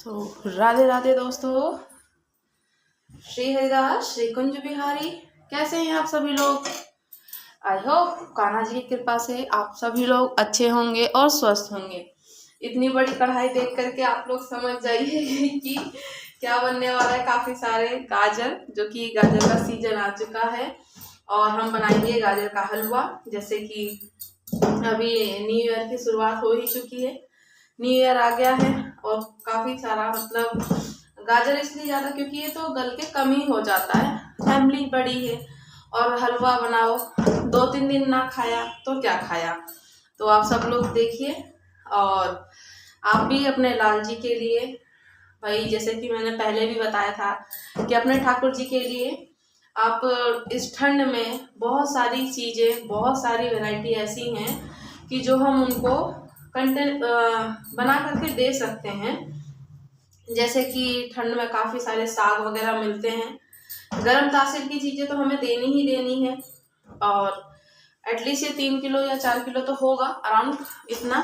राधे राधे दोस्तों, श्री हरिदास श्री कुंज बिहारी। कैसे हैं आप सभी लोग? आई होप कान्हा जी की कृपा से आप सभी लोग अच्छे होंगे और स्वस्थ होंगे। इतनी बड़ी कढ़ाई देख करके आप लोग समझ जाइए कि क्या बनने वाला है। काफी सारे गाजर, जो कि गाजर का सीजन आ चुका है और हम बनाएंगे गाजर का हलवा। जैसे कि अभी न्यू ईयर की शुरुआत हो ही चुकी है, न्यू ईयर आ गया है और काफी सारा मतलब गाजर इसलिए ज्यादा क्योंकि ये तो गल के कम ही हो जाता है। फैमिली बड़ी है और हलवा बनाओ, 2-3 दिन ना खाया तो क्या खाया। तो आप सब लोग देखिए और आप भी अपने लाल जी के लिए, भाई जैसे कि मैंने पहले भी बताया था कि अपने ठाकुर जी के लिए आप इस ठंड में बहुत सारी चीजें, बहुत सारी वैरायटी ऐसी हैं कि जो हम उनको कंटेंट बना करके दे सकते हैं। जैसे कि ठंड में काफ़ी सारे साग वगैरह मिलते हैं, गर्म तासीर की चीज़ें तो हमें देनी ही देनी है। और एटलीस्ट ये 3 किलो या 4 किलो तो होगा अराउंड इतना,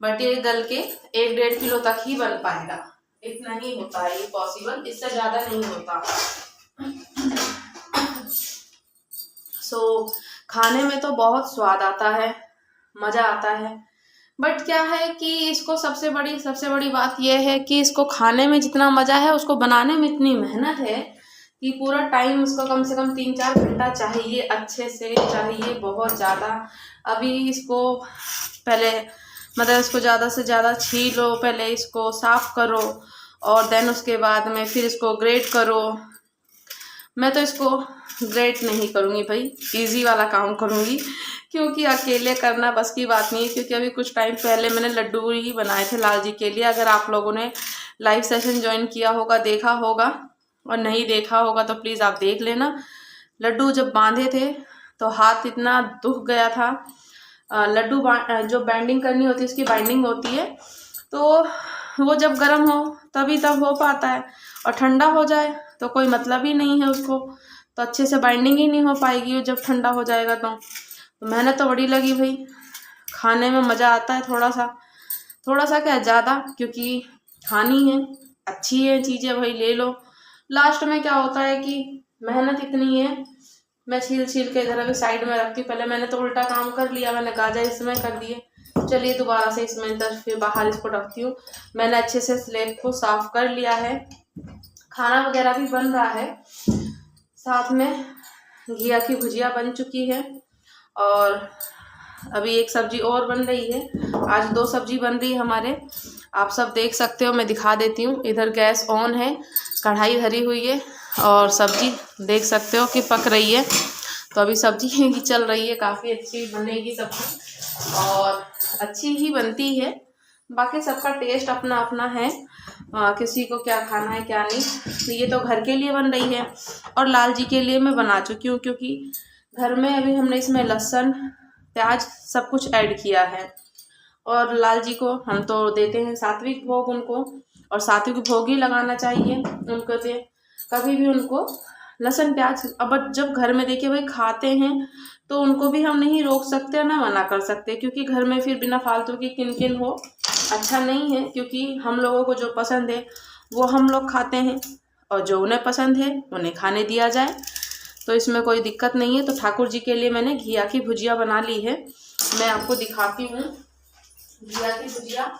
बट ये गल के 1-1.5 किलो तक ही बन पाएगा। इतना ही होता है ये पॉसिबल, इससे ज़्यादा नहीं होता। खाने में तो बहुत स्वाद आता है, मज़ा आता है, बट क्या है कि इसको सबसे बड़ी बात यह है कि इसको खाने में जितना मज़ा है उसको बनाने में इतनी मेहनत है कि पूरा टाइम उसको कम से कम 3-4 घंटा चाहिए, अच्छे से चाहिए, बहुत ज़्यादा। अभी इसको पहले मतलब इसको ज़्यादा से ज़्यादा छीलो, पहले इसको साफ़ करो और देन उसके बाद में फिर इसको ग्रेट करो। मैं तो इसको ग्रेट नहीं करूँगी भाई, इजी वाला काम करूँगी क्योंकि अकेले करना बस की बात नहीं है। क्योंकि अभी कुछ टाइम पहले मैंने लड्डू ही बनाए थे लाल जी के लिए। अगर आप लोगों ने लाइव सेशन ज्वाइन किया होगा, देखा होगा, और नहीं देखा होगा तो प्लीज़ आप देख लेना। लड्डू जब बांधे थे तो हाथ इतना दुख गया था। लड्डू जो बाइंडिंग करनी होती है, उसकी बाइंडिंग होती है, तो वो जब गर्म हो तभी तब हो पाता है, और ठंडा हो जाए तो कोई मतलब ही नहीं है उसको, तो अच्छे से बाइंडिंग ही नहीं हो पाएगी जब ठंडा हो जाएगा। तो मेहनत तो बड़ी लगी भाई। खाने में मज़ा आता है थोड़ा सा क्या ज़्यादा, क्योंकि खानी है, अच्छी है चीज़ें भाई, ले लो। लास्ट में क्या होता है कि मेहनत इतनी है, मैं छील के इधर अभी साइड में रखती हूँ। पहले मैंने तो उल्टा काम कर लिया, मैंने गाजर इसमें कर दिए। चलिए दोबारा से इसमें इधर फिर बाहर इसको रखती हूँ। मैंने अच्छे से स्लेब को साफ कर लिया है, खाना वगैरह भी बन रहा है, साथ में घिया की भुजिया बन चुकी है और अभी एक सब्जी और बन रही है। आज 2 सब्जी बन रही है हमारे, आप सब देख सकते हो। मैं दिखा देती हूँ, इधर गैस ऑन है, कढ़ाई धरी हुई है और सब्जी देख सकते हो कि पक रही है। तो अभी सब्जी चल रही है, काफ़ी अच्छी बनेगी सब्जी और अच्छी ही बनती है। बाकी सबका टेस्ट अपना अपना है, किसी को क्या खाना है क्या नहीं। तो ये तो घर के लिए बन रही है और लाल जी के लिए मैं बना चुकी हूँ, क्योंकि घर में अभी हमने इसमें लहसुन प्याज सब कुछ ऐड किया है। और लाल जी को हम तो देते हैं सात्विक भोग उनको, और सात्विक भोग ही लगाना चाहिए उनको। तो कभी भी उनको लहसुन प्याज, अब जब घर में देखिए भाई खाते हैं तो उनको भी हम नहीं रोक सकते ना मना कर सकते, क्योंकि घर में फिर बिना फालतू की किन हो अच्छा नहीं है। क्योंकि हम लोगों को जो पसंद है वो हम लोग खाते हैं और जो उन्हें पसंद है उन्हें खाने दिया जाए, तो इसमें कोई दिक्कत नहीं है। तो ठाकुर जी के लिए मैंने घिया की भुजिया बना ली है, मैं आपको दिखाती हूँ। घिया की भुजिया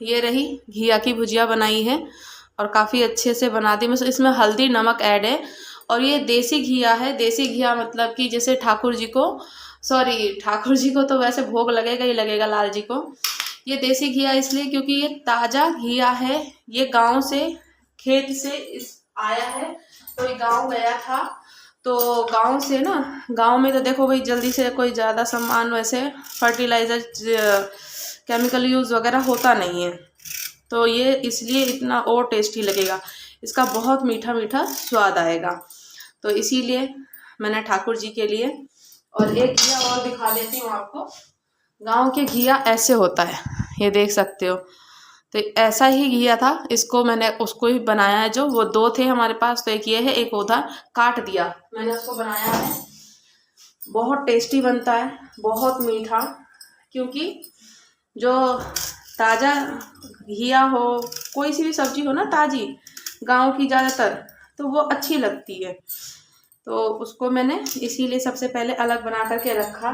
ये रही, घिया की भुजिया बनाई है और काफ़ी अच्छे से बना दी। मैं इसमें हल्दी नमक ऐड है और ये देसी घिया है। देसी घिया मतलब कि जैसे ठाकुर जी को तो वैसे भोग लगेगा ही लगेगा लाल जी को। ये देसी घिया इसलिए क्योंकि ये ताज़ा घिया है, ये गांव से खेत से आया है। कोई गांव गया था तो गांव से ना, गांव में तो देखो भाई जल्दी से कोई ज़्यादा सामान वैसे फर्टिलाइज़र केमिकल यूज़ वगैरह होता नहीं है, तो ये इसलिए इतना और टेस्टी लगेगा, इसका बहुत मीठा मीठा स्वाद आएगा। तो इसीलिए मैंने ठाकुर जी के लिए, और एक घिया और दिखा देती हूँ आपको। गांव के घिया ऐसे होता है, ये देख सकते हो। तो ऐसा ही घिया था, इसको मैंने उसको ही बनाया है। जो वो 2 थे हमारे पास, तो एक ये है, एक उधर काट दिया, मैंने उसको बनाया है। बहुत टेस्टी बनता है, बहुत मीठा, क्योंकि जो ताज़ा घिया हो, कोई सी भी सब्जी हो ना ताज़ी गांव की ज़्यादातर, तो वो अच्छी लगती है। तो उसको मैंने इसीलिए सबसे पहले अलग बना करके रखा,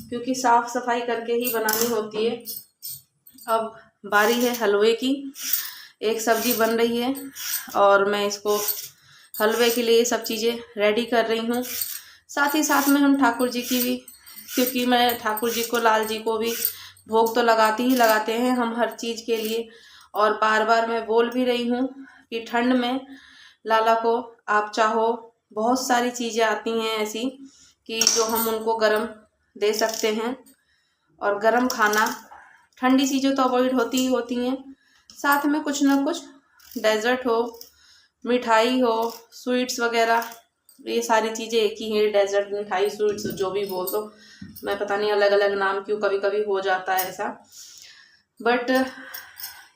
क्योंकि साफ़ सफाई करके ही बनानी होती है। अब बारी है हलवे की। एक सब्जी बन रही है और मैं इसको हलवे के लिए सब चीज़ें रेडी कर रही हूँ। साथ ही साथ में हम ठाकुर जी की भी, क्योंकि मैं ठाकुर जी को, लाल जी को भी भोग तो लगाते ही लगाते हैं हम हर चीज़ के लिए। और बार बार मैं बोल भी रही हूँ कि ठंड में लाला को आप चाहो बहुत सारी चीज़ें आती हैं ऐसी कि जो हम उनको गरम दे सकते हैं। और गरम खाना, ठंडी चीज़ें तो अवॉइड होती ही होती हैं, साथ में कुछ ना कुछ डेजर्ट हो, मिठाई हो, स्वीट्स वगैरह, ये सारी चीज़ें एक ही है। डेजर्ट, मिठाई, स्वीट्स जो भी बोल दो, मैं पता नहीं अलग अलग नाम क्यों कभी कभी हो जाता है ऐसा। बट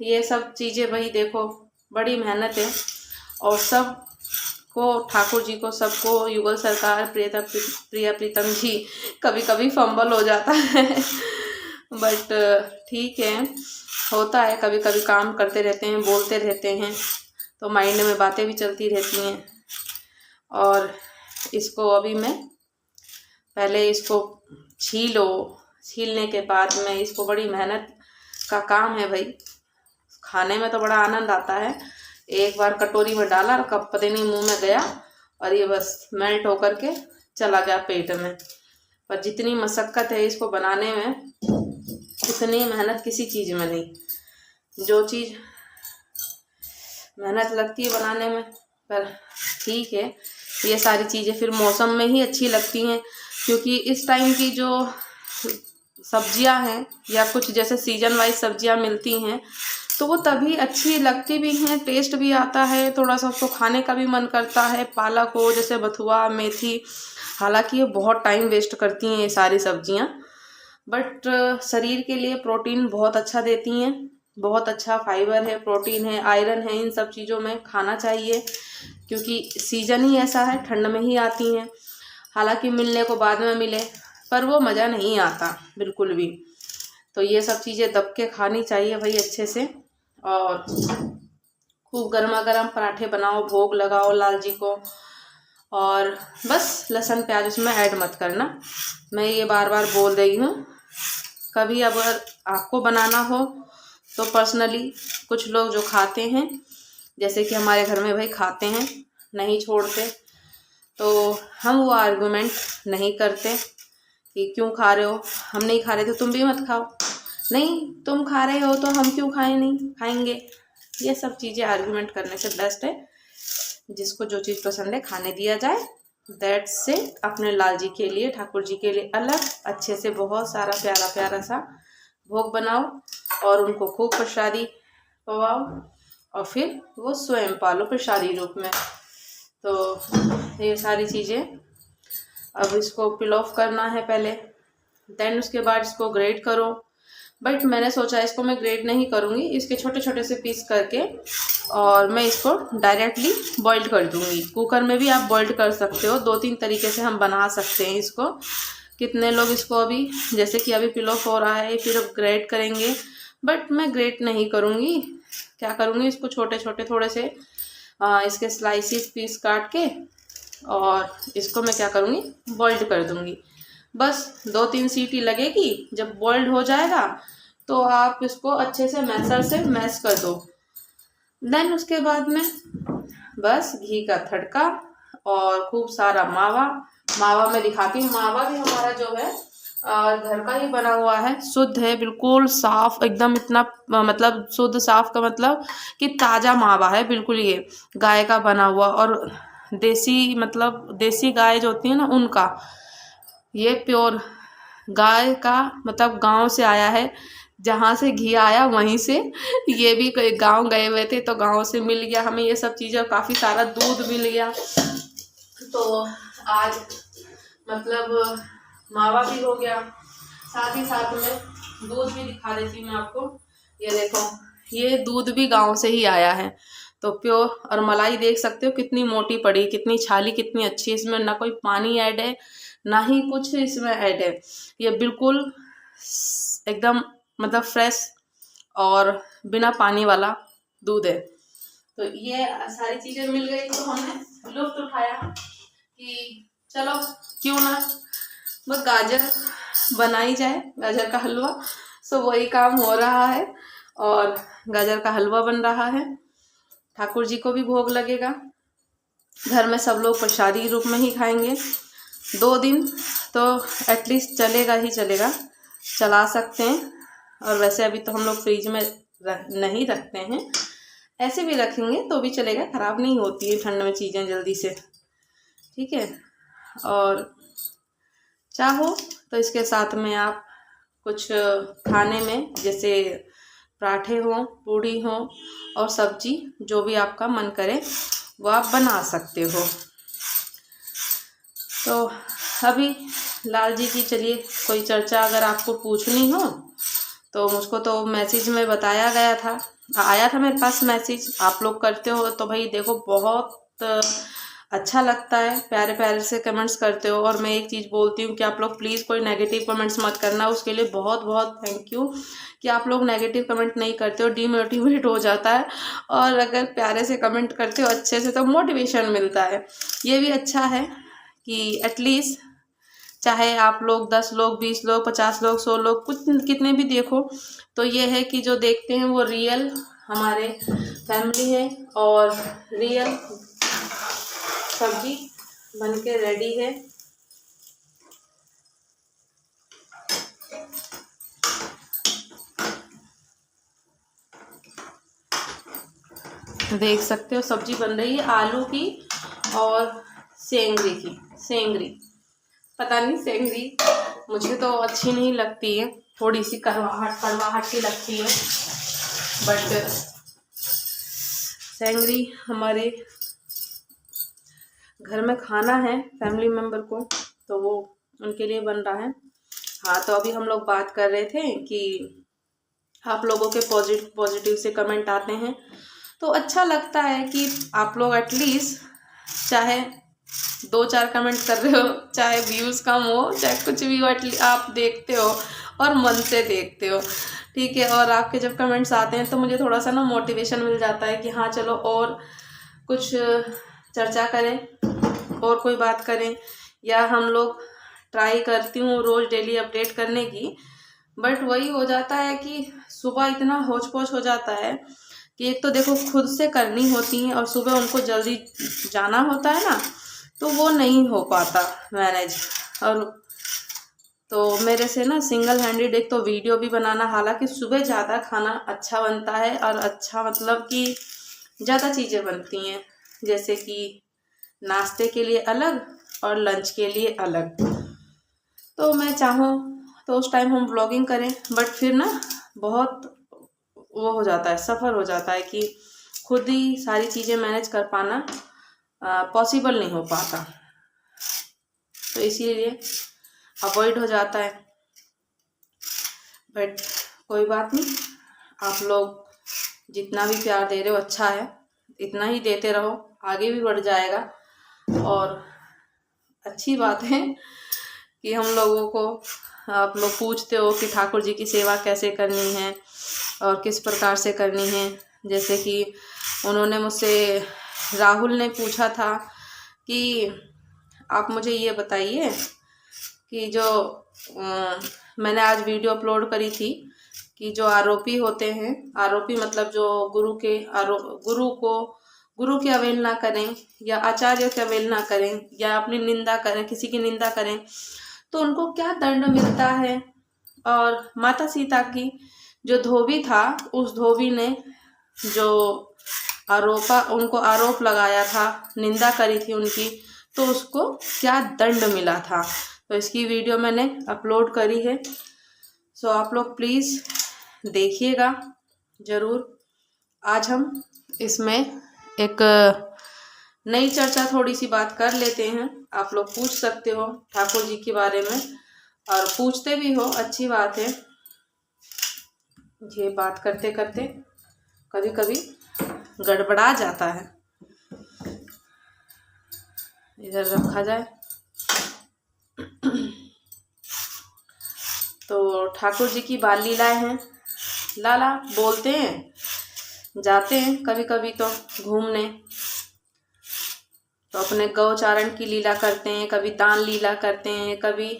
ये सब चीज़ें भाई देखो बड़ी मेहनत है, और सब को, ठाकुर जी को, सबको, युगल सरकार, प्रिया प्रीतम जी, कभी कभी फंबल हो जाता है बट ठीक है, होता है, कभी कभी काम करते रहते हैं, बोलते रहते हैं, तो माइंड में बातें भी चलती रहती हैं। और इसको अभी मैं पहले इसको छीलने के बाद में इसको, बड़ी मेहनत का काम है भाई। खाने में तो बड़ा आनंद आता है, एक बार कटोरी में डाला और कब पता नहीं मुंह में गया और ये बस मेल्ट होकर के चला गया पेट में। पर जितनी मशक्क़त है इसको बनाने में, उतनी मेहनत किसी चीज़ में नहीं। जो चीज़ मेहनत लगती है बनाने में, पर ठीक है, ये सारी चीज़ें फिर मौसम में ही अच्छी लगती हैं, क्योंकि इस टाइम की जो सब्जियां हैं या कुछ जैसे सीजन वाइज सब्जियां मिलती हैं तो वो तभी अच्छी लगती भी हैं, टेस्ट भी आता है, थोड़ा सा उसको खाने का भी मन करता है। पालक हो, जैसे बथुआ, मेथी, हालांकि ये बहुत टाइम वेस्ट करती हैं ये सारी सब्जियां, बट शरीर के लिए प्रोटीन बहुत अच्छा देती हैं, बहुत अच्छा फाइबर है, प्रोटीन है, आयरन है, इन सब चीज़ों में खाना चाहिए, क्योंकि सीजन ही ऐसा है, ठंड में ही आती हैं। हालांकि मिलने को बाद में मिले, पर वो मज़ा नहीं आता बिल्कुल भी। तो ये सब चीज़ें दब के खानी चाहिए भाई अच्छे से। और खूब गर्मा गर्म पराठे बनाओ, भोग लगाओ लाल जी को, और बस लहसुन प्याज उसमें ऐड मत करना, मैं ये बार बार बोल रही हूँ। कभी अगर आपको बनाना हो तो पर्सनली कुछ लोग जो खाते हैं, जैसे कि हमारे घर में भाई खाते हैं, नहीं छोड़ते, तो हम वो आर्गुमेंट नहीं करते कि क्यों खा रहे हो, हम नहीं खा रहे तो तुम भी मत खाओ, नहीं तुम खा रहे हो तो हम क्यों नहीं खाएंगे। ये सब चीज़ें आर्गुमेंट करने से बेस्ट है जिसको जो चीज़ पसंद है खाने दिया जाए। दैट्स से अपने लाल जी के लिए, ठाकुर जी के लिए अलग अच्छे से बहुत सारा प्यारा प्यारा सा भोग बनाओ और उनको खूब प्रसादी पवाओ, और फिर वो स्वयं पालो प्रसादी रूप में। तो ये सारी चीज़ें, अब इसको पिल ऑफ करना है पहले, देन उसके बाद इसको ग्रेट करो। बट मैंने सोचा इसको मैं ग्रेट नहीं करूँगी, इसके छोटे छोटे से पीस करके और मैं इसको डायरेक्टली बॉइल्ड कर दूँगी। कुकर में भी आप बॉइल्ड कर सकते हो, 2-3 तरीके से हम बना सकते हैं इसको। कितने लोग इसको अभी, जैसे कि अभी पिल ऑफ हो रहा है, फिर अब ग्रेट करेंगे, बट मैं ग्रेट नहीं करूँगी। क्या करूँगी, इसको छोटे छोटे थोड़े से इसके स्लाइसिस पीस काट के, और इसको मैं क्या करूँगी, बॉइल्ड कर दूँगी। बस 2-3 सीटी लगेगी, जब बॉइल्ड हो जाएगा तो आप इसको अच्छे से मैशर से मैश कर दो। देन उसके बाद में बस घी का तड़का और खूब सारा मावा मैं दिखाती हूँ। मावा भी हमारा जो है घर का ही बना हुआ है, शुद्ध है, बिल्कुल साफ एकदम, इतना मतलब शुद्ध साफ का मतलब कि ताज़ा मावा है बिल्कुल, ये गाय का बना हुआ, और देसी, मतलब देसी गाय जो होती है ना उनका, ये प्योर गाय का, मतलब गांव से आया है, जहाँ से घी आया वहीं से। ये भी कोई गांव गए हुए थे तो गांव से मिल गया हमें ये सब चीज़ें, काफ़ी सारा दूध मिल गया। तो आज मतलब मावा भी हो गया, साथ ही साथ में दूध भी दिखा देती हूँ मैं आपको। ये देखो, ये दूध भी गांव से ही आया है, तो प्योर। और मलाई देख सकते हो कितनी मोटी पड़ी, कितनी छाली कितनी अच्छी, इसमें ना कोई पानी ऐड है ना ही कुछ इसमें ऐड है, ये बिल्कुल एकदम मतलब फ्रेश और बिना पानी वाला दूध है। तो ये सारी चीज़ें मिल गई तो हमने लुत्फ़ उठाया कि चलो क्यों ना बस गाजर बनाई जाए, गाजर का हलवा। सो वही काम हो रहा है और गाजर का हलवा बन रहा है। ठाकुर जी को भी भोग लगेगा, घर में सब लोग प्रसादी रूप में ही खाएंगे। 2 दिन तो एटलीस्ट चलेगा ही चलेगा, चला सकते हैं। और वैसे अभी तो हम लोग फ्रिज में नहीं रखते हैं, ऐसे भी रखेंगे तो भी चलेगा, ख़राब नहीं होती है ठंड में चीज़ें जल्दी से, ठीक है। और चाहो तो इसके साथ में आप कुछ खाने में जैसे पराठे हों, पूड़ी हो और सब्जी, जो भी आपका मन करे वो आप बना सकते हो। तो अभी लाल जी की चलिए कोई चर्चा अगर आपको पूछनी हो तो मुझको तो मैसेज में बताया गया था, आया था मेरे पास मैसेज, आप लोग करते हो तो भाई देखो बहुत अच्छा लगता है, प्यारे प्यारे से कमेंट्स करते हो। और मैं एक चीज़ बोलती हूँ कि आप लोग प्लीज़ कोई नेगेटिव कमेंट्स मत करना, उसके लिए बहुत बहुत थैंक यू कि आप लोग नेगेटिव कमेंट नहीं करते हो, डीमोटिवेट हो जाता है। और अगर प्यारे से कमेंट करते हो अच्छे से तो मोटिवेशन मिलता है। ये भी अच्छा है कि एटलीस्ट चाहे आप लोग 10 लोग, 20 लोग, 50 लोग, 100 लोग, कुछ कितने भी देखो, तो ये है कि जो देखते हैं वो रियल हमारे फैमिली है और रियल सब्जी बन के रेडी है। देख सकते हो सब्जी बन रही है आलू की और सेंगरी की। सेंगरी पता नहीं, सेंगरी मुझे तो अच्छी नहीं लगती है, थोड़ी सी कड़वाहट की लगती है। बट सेंगरी हमारे घर में खाना है फैमिली मेम्बर को, तो वो उनके लिए बन रहा है। हाँ, तो अभी हम लोग बात कर रहे थे कि आप लोगों के पॉजिटिव से कमेंट आते हैं तो अच्छा लगता है कि आप लोग एटलीस्ट चाहे 2-4 कमेंट कर रहे हो, चाहे व्यूज़ कम हो, चाहे कुछ भी हो, एटलीस्ट आप देखते हो और मन से देखते हो, ठीक है। और आपके जब कमेंट्स आते हैं तो मुझे थोड़ा सा ना मोटिवेशन मिल जाता है कि हाँ चलो और कुछ चर्चा करें और कोई बात करें, या हम लोग ट्राई करती हूँ रोज़ डेली अपडेट करने की। बट वही हो जाता है कि सुबह इतना होच पोच हो जाता है कि एक तो देखो खुद से करनी होती हैं और सुबह उनको जल्दी जाना होता है ना, तो वो नहीं हो पाता मैनेज। और तो मेरे से ना सिंगल हैंडेड एक तो वीडियो भी बनाना, हालांकि सुबह ज़्यादा खाना अच्छा बनता है और अच्छा मतलब कि ज़्यादा चीज़ें बनती हैं, जैसे कि नाश्ते के लिए अलग और लंच के लिए अलग। तो मैं चाहूँ तो उस टाइम हम व्लॉगिंग करें, बट फिर ना बहुत वो हो जाता है, सफ़र हो जाता है कि खुद ही सारी चीज़ें मैनेज कर पाना पॉसिबल नहीं हो पाता, तो इसीलिए अवॉइड हो जाता है। बट कोई बात नहीं, आप लोग जितना भी प्यार दे रहे हो अच्छा है, इतना ही देते रहो, आगे भी बढ़ जाएगा। और अच्छी बात है कि हम लोगों को आप लोग पूछते हो कि ठाकुर जी की सेवा कैसे करनी है और किस प्रकार से करनी है। जैसे कि उन्होंने मुझसे, राहुल ने पूछा था कि आप मुझे ये बताइए कि जो मैंने आज वीडियो अपलोड करी थी कि जो आरोपी होते हैं, आरोपी मतलब जो गुरु की अवहेलना करें या आचार्य की अवहेलना करें या अपनी निंदा करें, किसी की निंदा करें, तो उनको क्या दंड मिलता है। और माता सीता की जो धोबी था, उस धोबी ने जो उनको आरोप लगाया था, निंदा करी थी उनकी, तो उसको क्या दंड मिला था, तो इसकी वीडियो मैंने अपलोड करी है। सो आप लोग प्लीज़ देखिएगा ज़रूर। आज हम इसमें एक नई चर्चा, थोड़ी सी बात कर लेते हैं। आप लोग पूछ सकते हो ठाकुर जी के बारे में, और पूछते भी हो, अच्छी बात है। ये बात करते करते कभी कभी गड़बड़ा जाता है। इधर रखा जाए। तो ठाकुर जी की बाल लीलाएं हैं, लाला बोलते हैं, जाते हैं कभी कभी तो घूमने, तो अपने गौचारण की लीला करते हैं, कभी दान लीला करते हैं, कभी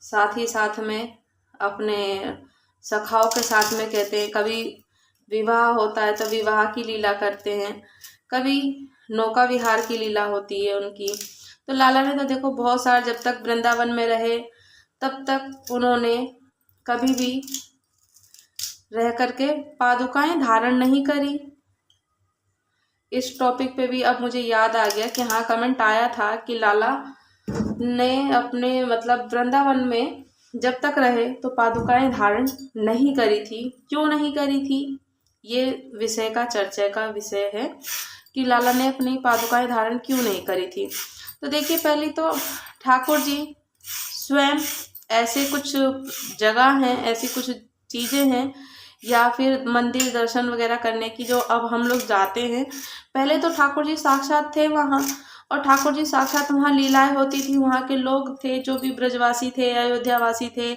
साथ ही साथ में अपने सखाओं के साथ में कहते हैं, कभी विवाह होता है तो विवाह की लीला करते हैं, कभी नौका विहार की लीला होती है उनकी। तो लाला ने तो देखो बहुत सारा, जब तक वृंदावन में रहे तब तक उन्होंने कभी भी रह करके पादुकाएं धारण नहीं करी। इस टॉपिक पे भी अब मुझे याद आ गया कि हाँ, कमेंट आया था कि लाला ने अपने मतलब वृंदावन में जब तक रहे तो पादुकाएं धारण नहीं करी थी। क्यों नहीं करी थी, ये विषय का चर्चा का विषय है कि लाला ने अपनी पादुकाएं धारण क्यों नहीं करी थी। तो देखिए, पहले तो ठाकुर जी स्वयं ऐसे कुछ जगह हैं, ऐसी कुछ चीज़ें हैं या फिर मंदिर दर्शन वगैरह करने की जो अब हम लोग जाते हैं, पहले तो ठाकुर जी साक्षात थे वहाँ, और ठाकुर जी साक्षात वहाँ लीलाएं होती थी। वहाँ के लोग थे जो भी ब्रजवासी थे, अयोध्यावासी थे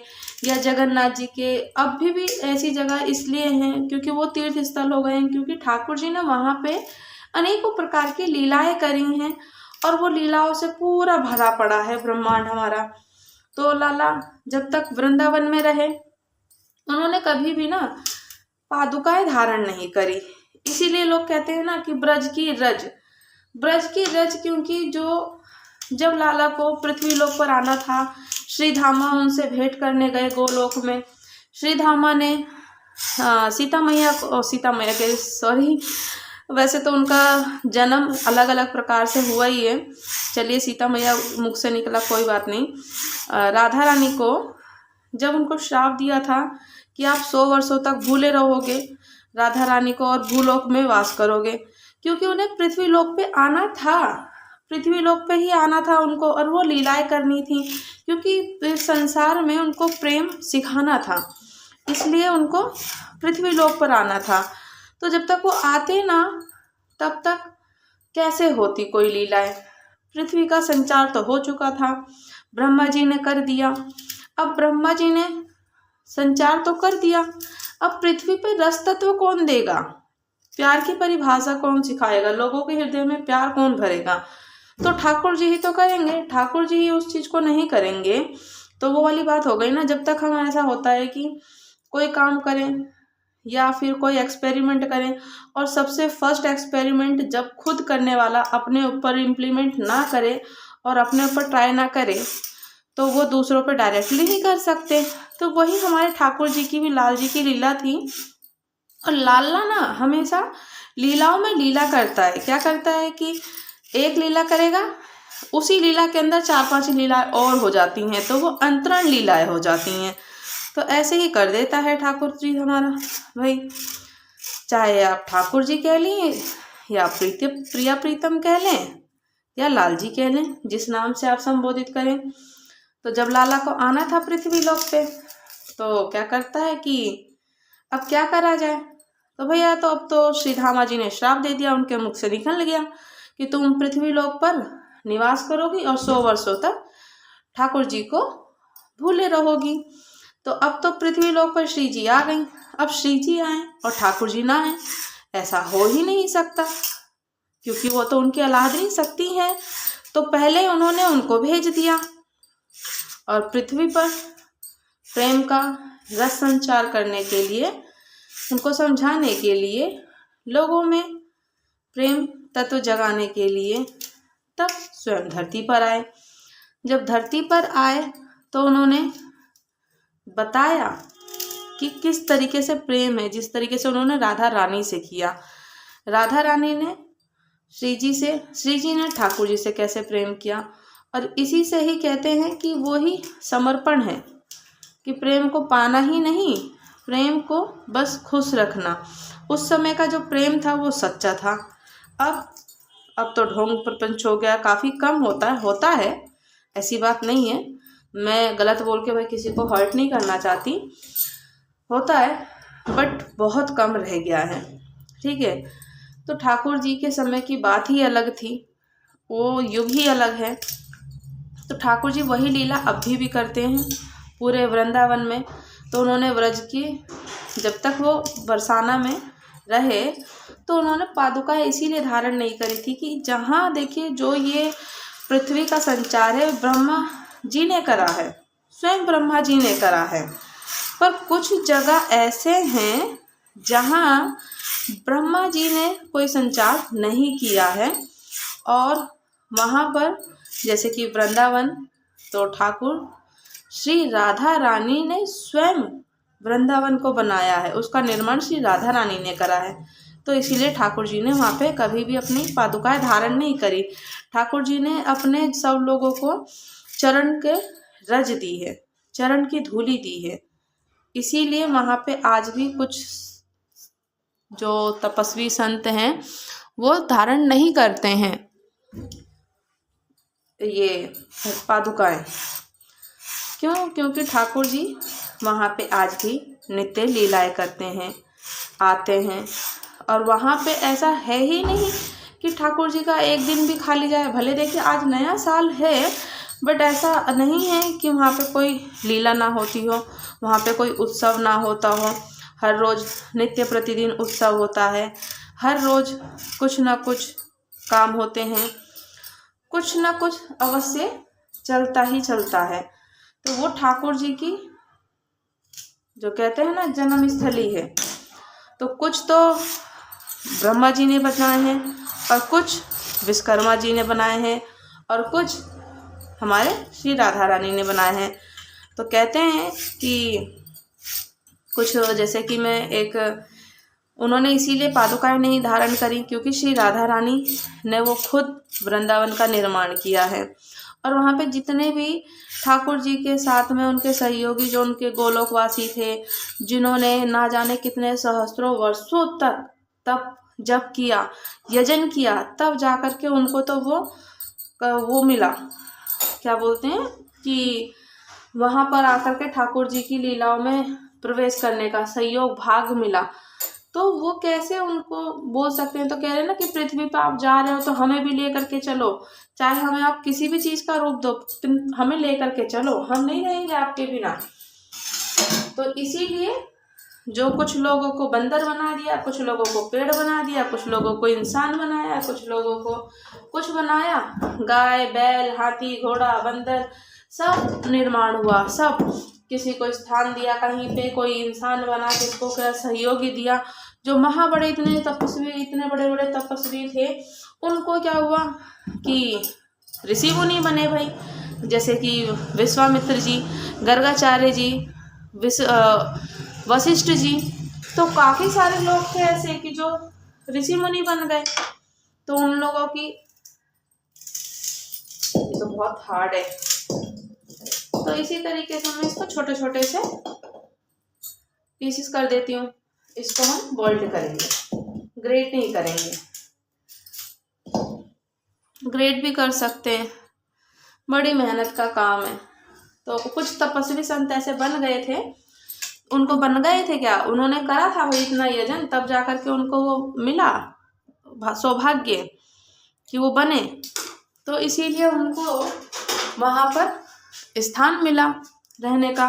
या जगन्नाथ जी के, अब भी ऐसी जगह इसलिए हैं क्योंकि वो तीर्थ स्थल हो गए हैं, क्योंकि ठाकुर जी ने वहाँ पे अनेकों प्रकार की लीलाएं करी हैं और वो लीलाओं से पूरा भरा पड़ा है ब्रह्मांड हमारा। तो लाला जब तक वृंदावन में रहे उन्होंने कभी भी ना पादुकाएं धारण नहीं करी। इसीलिए लोग कहते हैं ना कि ब्रज की रज, क्योंकि जो जब लाला को पृथ्वी लोक पर आना था, श्री धामा उनसे भेंट करने गए गोलोक में। श्री धामा ने सीता मैया के सॉरी, वैसे तो उनका जन्म अलग अलग प्रकार से हुआ ही है, चलिए सीता मैया मुख से निकला, कोई बात नहीं। राधा रानी को जब उनको श्राप दिया था कि आप 100 वर्षों तक भूले रहोगे राधा रानी को और भूलोक में वास करोगे, क्योंकि उन्हें पृथ्वी लोक पे आना था, पृथ्वी लोक पे ही आना था उनको, और वो लीलाएं करनी थी, क्योंकि संसार में उनको प्रेम सिखाना था, इसलिए उनको पृथ्वी लोक पर आना था। तो जब तक वो आते ना तब तक कैसे होती कोई लीलाएं। पृथ्वी का संचार तो हो चुका था, ब्रह्मा जी ने कर दिया। अब ब्रह्मा जी ने संचार तो कर दिया, अब पृथ्वी पे रस तत्व कौन देगा, प्यार की परिभाषा कौन सिखाएगा, लोगों के हृदय में प्यार कौन भरेगा, तो ठाकुर जी ही तो करेंगे। ठाकुर जी ही उस चीज़ को नहीं करेंगे तो वो वाली बात हो गई ना। जब तक हम ऐसा होता है कि कोई काम करें या फिर कोई एक्सपेरिमेंट करें, और सबसे फर्स्ट एक्सपेरिमेंट जब खुद करने वाला अपने ऊपर इम्प्लीमेंट ना करे और अपने ऊपर ट्राई ना करे तो वो दूसरों पर डायरेक्टली नहीं कर सकते। तो वही हमारे ठाकुर जी की भी, लाल जी की लीला थी। और लाला ना हमेशा लीलाओं में लीला करता है। क्या करता है कि एक लीला करेगा, उसी लीला के अंदर 4-5 लीलाएं और हो जाती हैं, तो वो अंतरण लीलाएं हो जाती हैं। तो ऐसे ही कर देता है ठाकुर जी हमारा भाई, चाहे आप ठाकुर जी कह लें या प्रिया प्रीतम कह लें या लाल जी कह लें, जिस नाम से आप संबोधित करें। तो जब लाला को आना था पृथ्वी लोक पे तो क्या करता है कि अब क्या करा जाए, तो भैया तो अब तो श्री धामा जी ने श्राप दे दिया, उनके मुख से निकल गया कि तुम पृथ्वी लोक पर निवास करोगी और 100 वर्षों तक ठाकुर जी को भूले रहोगी। तो अब तो पृथ्वी लोक पर श्री जी आ गई, अब श्री जी आए और ठाकुर जी ना आए, ऐसा हो ही नहीं सकता, क्योंकि वो तो उनकी अलादनी शक्ति है। तो पहले उन्होंने उनको भेज दिया और पृथ्वी पर प्रेम का रस संचार करने के लिए, उनको समझाने के लिए, लोगों में प्रेम तत्व जगाने के लिए तब स्वयं धरती पर आए। जब धरती पर आए तो उन्होंने बताया कि किस तरीके से प्रेम है, जिस तरीके से उन्होंने राधा रानी से किया। राधा रानी ने श्री जी से, श्री जी ने ठाकुर जी से कैसे प्रेम किया, और इसी से ही कहते हैं कि वो ही समर्पण है, कि प्रेम को पाना ही नहीं, प्रेम को बस खुश रखना। उस समय का जो प्रेम था वो सच्चा था। अब तो ढोंग प्रपंच हो गया, काफ़ी कम होता है, ऐसी बात नहीं है, मैं गलत बोल के भाई किसी को हर्ट नहीं करना चाहती, होता है बट बहुत कम रह गया है, ठीक है। तो ठाकुर जी के समय की बात ही अलग थी, वो युग ही अलग है। तो ठाकुर जी वही लीला अभी भी करते हैं पूरे वृंदावन में। तो उन्होंने व्रज की, जब तक वो बरसाना में रहे तो उन्होंने पादुकाएं इसीलिए धारण नहीं करी थी कि जहाँ देखिए जो ये पृथ्वी का संचार है ब्रह्मा जी ने करा है, स्वयं ब्रह्मा जी ने करा है। पर कुछ जगह ऐसे हैं जहाँ ब्रह्मा जी ने कोई संचार नहीं किया है, और वहाँ पर जैसे कि वृंदावन, तो ठाकुर श्री राधा रानी ने स्वयं वृंदावन को बनाया है, उसका निर्माण श्री राधा रानी ने करा है। तो इसीलिए ठाकुर जी ने वहाँ पे कभी भी अपनी पादुकाएं धारण नहीं करी। ठाकुर जी ने अपने सब लोगों को चरण के रज दी है, चरण की धूली दी है। इसीलिए वहाँ पे आज भी कुछ जो तपस्वी संत हैं वो धारण नहीं करते हैं ये पादुकाएं। क्यों? क्योंकि ठाकुर जी वहाँ पे आज भी नित्य लीलाएं करते हैं, आते हैं। और वहाँ पे ऐसा है ही नहीं कि ठाकुर जी का एक दिन भी खाली जाए। भले देखिए आज नया साल है, बट ऐसा नहीं है कि वहाँ पे कोई लीला ना होती हो, वहाँ पे कोई उत्सव ना होता हो। हर रोज़ नित्य प्रतिदिन उत्सव होता है, हर रोज़ कुछ ना कुछ काम होते हैं, कुछ ना कुछ अवश्य चलता ही चलता है। तो वो ठाकुर जी की जो कहते हैं ना जन्म स्थली है। तो कुछ तो ब्रह्मा जी ने बनाए हैं, और कुछ विश्वकर्मा जी ने बनाए हैं, और कुछ हमारे श्री राधा रानी ने बनाए हैं। तो कहते हैं कि कुछ जैसे कि मैं एक उन्होंने इसीलिए पादुकाएं नहीं धारण करी क्योंकि श्री राधा रानी ने वो खुद वृंदावन का निर्माण किया है। और वहाँ पे जितने भी ठाकुर जी के साथ में उनके सहयोगी जो उनके गोलोकवासी थे, जिन्होंने ना जाने कितने सहस्त्रों वर्षों तक तप जप किया, यजन किया, तब जाकर के उनको तो वो मिला, क्या बोलते हैं कि वहाँ पर आकर के ठाकुर जी की लीलाओं में प्रवेश करने का संयोग भाग मिला। तो वो कैसे उनको बोल सकते हैं? तो कह रहे हैं ना कि पृथ्वी पर आप जा रहे हो तो हमें भी ले करके चलो, चाहे हमें आप किसी भी चीज़ का रूप दो, हमें ले करके चलो, हम नहीं रहेंगे आपके बिना। तो इसीलिए जो कुछ लोगों को बंदर बना दिया, कुछ लोगों को पेड़ बना दिया, कुछ लोगों को इंसान बनाया, कुछ लोगों को कुछ बनाया, गाय बैल हाथी घोड़ा बंदर सब निर्माण हुआ। सब किसी को स्थान दिया कहीं पे, कोई इंसान बना, किसको क्या सहयोगी दिया। जो बड़े इतने बड़े बड़े तपस्वी थे, उनको क्या हुआ कि ऋषि मुनि बने भाई। जैसे कि विश्वामित्र जी, गर्गाचार्य जी, वशिष्ठ जी, तो काफ़ी सारे लोग थे ऐसे कि जो ऋषि मुनि बन गए। तो उन लोगों की ये तो बहुत हार्ड है। तो इसी तरीके से मैं इसको छोटे छोटे से पीसेस कर देती हूँ। इसको हम बोल्ड करेंगे, ग्रेट नहीं करेंगे। ग्रेट भी कर सकते हैं, बड़ी मेहनत का काम है। तो कुछ तपस्वी संत ऐसे बन गए थे, उनको बन गए थे क्या, उन्होंने करा था भाई इतना यजन, तब जाकर के उनको वो मिला सौभाग्य कि वो बने। तो इसीलिए उनको वहाँ पर स्थान मिला रहने का।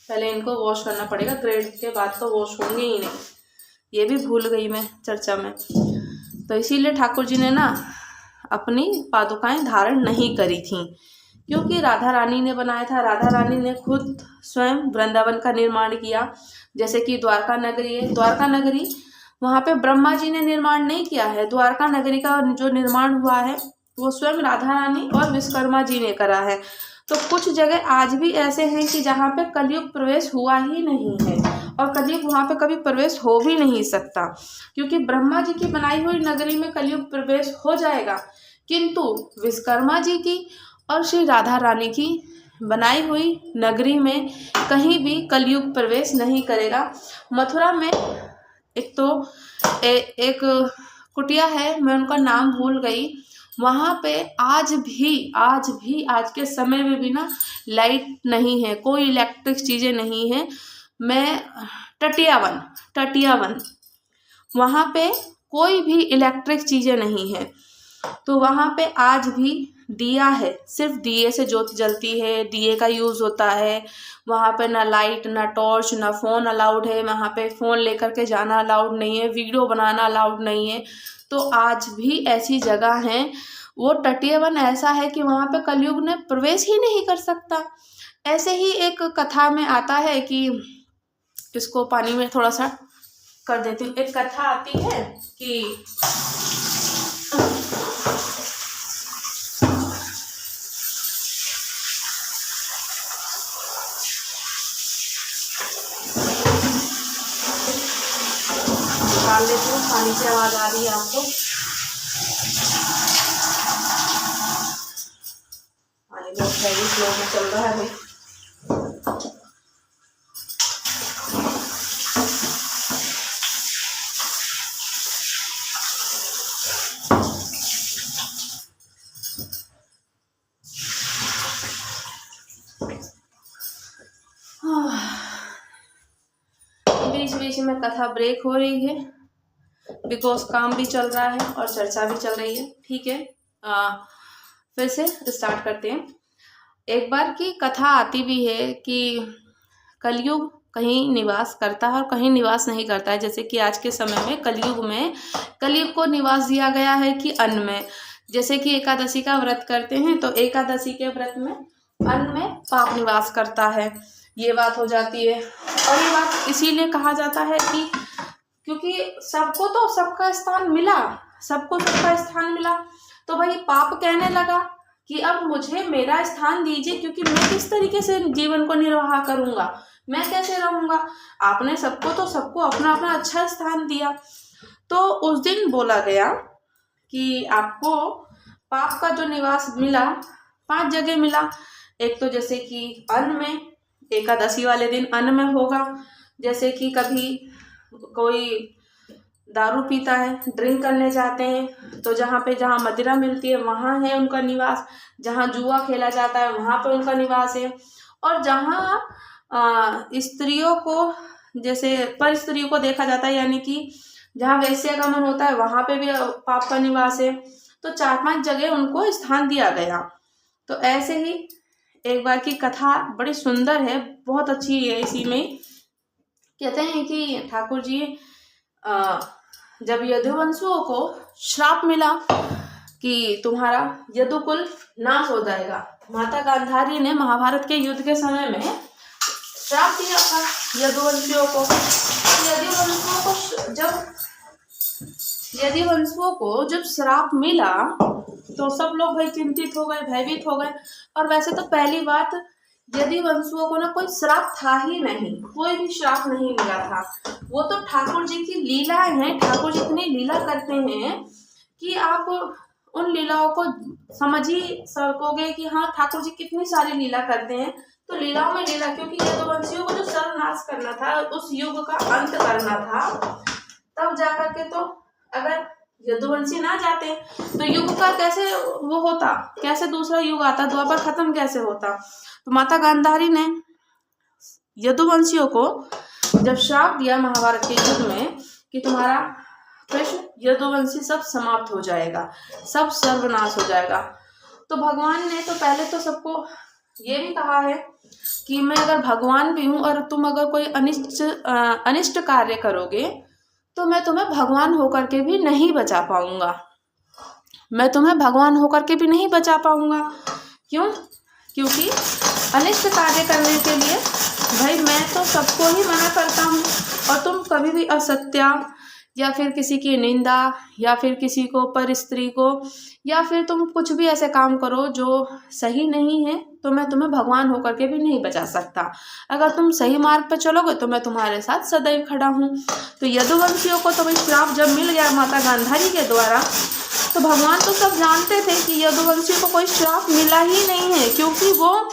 पहले इनको वॉश करना पड़ेगा, ग्रेड के बाद तो वॉश होंगे ही नहीं, ये भी भूल गई मैं चर्चा में। तो इसीलिए ठाकुर जी ने ना अपनी पादुकाएं धारण नहीं करी थी, क्योंकि राधा रानी ने बनाया था। राधा रानी ने खुद स्वयं वृंदावन का निर्माण किया। जैसे कि द्वारका नगरी है, द्वारका नगरी वहाँ पे ब्रह्मा जी ने निर्माण नहीं किया है। द्वारका नगरी का जो निर्माण हुआ है वो स्वयं राधा रानी और विश्वकर्मा जी ने करा है। तो कुछ जगह आज भी ऐसे हैं कि जहाँ पे कलयुग प्रवेश हुआ ही नहीं है, और कलयुग वहाँ पे कभी प्रवेश हो भी नहीं सकता, क्योंकि ब्रह्मा जी की बनाई हुई नगरी में कलयुग प्रवेश हो जाएगा, किंतु विश्वकर्मा जी की और श्री राधा रानी की बनाई हुई नगरी में कहीं भी कलयुग प्रवेश नहीं करेगा। मथुरा में एक एक कुटिया है, मैं उनका नाम भूल गई। वहाँ पे आज आज के समय में भी ना लाइट नहीं है, कोई इलेक्ट्रिक चीज़ें नहीं है। मैं टटियावन वहाँ पे कोई भी इलेक्ट्रिक चीज़ें नहीं है। तो वहाँ पे आज भी दिया है, सिर्फ दिए से ज्योत जलती है, दिए का यूज़ होता है। वहाँ पे ना लाइट, ना टॉर्च, ना फ़ोन अलाउड है। वहाँ पे फ़ोन लेकर के जाना अलाउड नहीं है, वीडियो बनाना अलाउड नहीं है। तो आज भी ऐसी जगह हैं, वो तटीय वन ऐसा है कि वहाँ पे कलयुग ने प्रवेश ही नहीं कर सकता। ऐसे ही एक कथा में आता है कि इसको पानी में थोड़ा सा कर देती हूँ। एक कथा आती है कि डाल लेती हूँ, पानी की आवाज़ आ रही है आपको। पानी बहुत हैवी फ्लो में चल रहा है भाई। बीच बीच में कथा ब्रेक हो रही है बिकॉज काम भी चल रहा है और चर्चा भी चल रही है। ठीक है, फिर से स्टार्ट करते हैं। एक बार की कथा आती भी है कि कलयुग कहीं निवास करता है और कहीं निवास नहीं करता है। जैसे कि आज के समय में कलयुग को निवास दिया गया है कि अन्न में। जैसे कि एकादशी का व्रत करते हैं तो एकादशी के व्रत में अन्न में पाप निवास करता है, ये बात हो जाती है। और ये बात इसीलिए कहा जाता है कि क्योंकि सबको तो सबका स्थान मिला, सबको सबका स्थान मिला, तो भाई पाप कहने लगा कि अब मुझे मेरा स्थान दीजिए, क्योंकि मैं किस तरीके से जीवन को निर्वाह करूंगा, मैं कैसे रहूंगा। आपने सबको अपना अपना अच्छा स्थान दिया। तो उस दिन बोला गया कि आपको पाप का जो निवास मिला 5 जगह मिला। एक तो जैसे कि अन्न में, एकादशी वाले दिन अन्न में होगा। जैसे कि कभी कोई दारू पीता है, ड्रिंक करने जाते हैं, तो जहाँ मदिरा मिलती है वहाँ है उनका निवास। जहाँ जुआ खेला जाता है वहाँ पे उनका निवास है। और जहाँ स्त्रियों को, जैसे पर स्त्रियों को देखा जाता है, यानी कि जहाँ वैश्यागमन होता है वहाँ पे भी पाप का निवास है। तो 4-5 जगह उनको स्थान दिया गया। तो ऐसे ही एक बार की कथा बड़ी सुंदर है, बहुत अच्छी है। इसी में कहते हैं कि ठाकुर जी जब यदुवंशियों को श्राप मिला कि तुम्हारा यदुकुल नाश हो जाएगा, माता गांधारी ने महाभारत के युद्ध के समय में श्राप दिया था यदुवंशियों को। यदुवंशियों को जब श्राप मिला तो सब लोग भाई चिंतित हो गए, भयभीत हो गए। और वैसे तो पहली बात, यदुवंशियों को ना कोई श्राप था ही नहीं, कोई भी श्राप नहीं मिला था। वो तो ठाकुर जी की लीलाएं हैं। ठाकुर जी इतनी लीला करते हैं कि आप उन लीलाओं को समझ ही सकोगे कि हाँ ठाकुर जी कितनी सारी लीला करते हैं। तो लीलाओं में लीला, क्योंकि यदुवंशियों को जो सर्वनाश करना था, उस युग का अंत करना था, तब जाकर के तो अगर यदुवंशी ना जाते तो युग का कैसे वो होता, कैसे दूसरा युग आता, द्वापर खत्म कैसे होता। तो माता गांधारी ने यदुवंशियों को जब श्राप दिया महाभारत के युग में कि तुम्हारा कृष्ण यदुवंशी सब समाप्त हो जाएगा, सब सर्वनाश हो जाएगा, तो भगवान ने तो पहले तो सबको ये भी कहा है कि मैं अगर भगवान भी हूँ और तुम अगर कोई अनिष्ट कार्य करोगे तो मैं तुम्हें भगवान होकर के भी नहीं बचा पाऊंगा, मैं तुम्हें भगवान होकर के भी नहीं बचा पाऊंगा। क्यों? क्योंकि अनिष्ट कार्य करने के लिए भाई मैं तो सबको ही मना करता हूँ। और तुम कभी भी असत्य या फिर किसी की निंदा या फिर किसी को, पर स्त्री को, या फिर तुम कुछ भी ऐसे काम करो जो सही नहीं है, तो मैं तुम्हें भगवान होकर के भी नहीं बचा सकता। अगर तुम सही मार्ग पर चलोगे तो मैं तुम्हारे साथ सदैव खड़ा हूँ। तो यदुवंशियों को तो श्राप जब मिल गया माता गांधारी के द्वारा, तो भगवान तो सब जानते थे कि यदुवंशियों को कोई श्राप मिला ही नहीं है, क्योंकि वो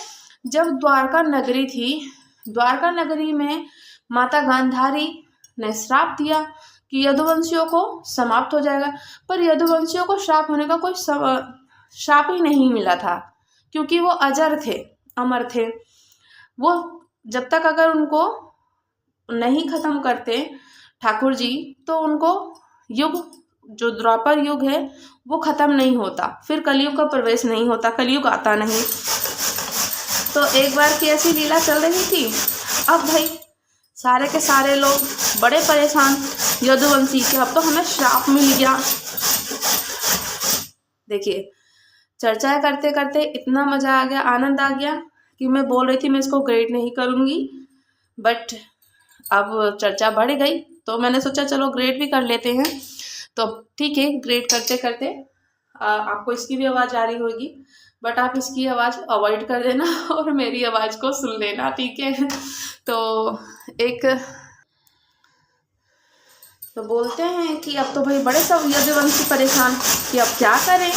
जब द्वारका नगरी थी, द्वारका नगरी में माता गांधारी ने श्राप दिया कि यदुवंशियों को समाप्त हो जाएगा। पर यदुवंशियों को श्राप होने का कोई श्राप ही नहीं मिला था, क्योंकि वो अजर थे, अमर थे। वो जब तक अगर उनको नहीं खत्म करते ठाकुर जी, तो उनको युग जो द्वापर युग है वो ख़त्म नहीं होता, फिर कलयुग का प्रवेश नहीं होता, कलयुग आता नहीं। तो एक बार की ऐसी लीला चल रही थी। अब भाई सारे के सारे लोग बड़े परेशान, यदुवंशी के अब तो हमें श्राप मिल गया। देखिए चर्चा करते करते इतना मज़ा आ गया, आनंद आ गया कि मैं बोल रही थी मैं इसको ग्रेड नहीं करूँगी, बट अब चर्चा बढ़ गई तो मैंने सोचा चलो ग्रेड भी कर लेते हैं। तो ठीक है, ग्रेड करते करते आपको इसकी भी आवाज़ आ रही होगी, बट आप इसकी आवाज़ अवॉइड कर देना और मेरी आवाज़ को सुन लेना, ठीक है। तो बोलते हैं कि अब तो भाई बड़े सब यदुवंशी परेशान कि अब क्या करें,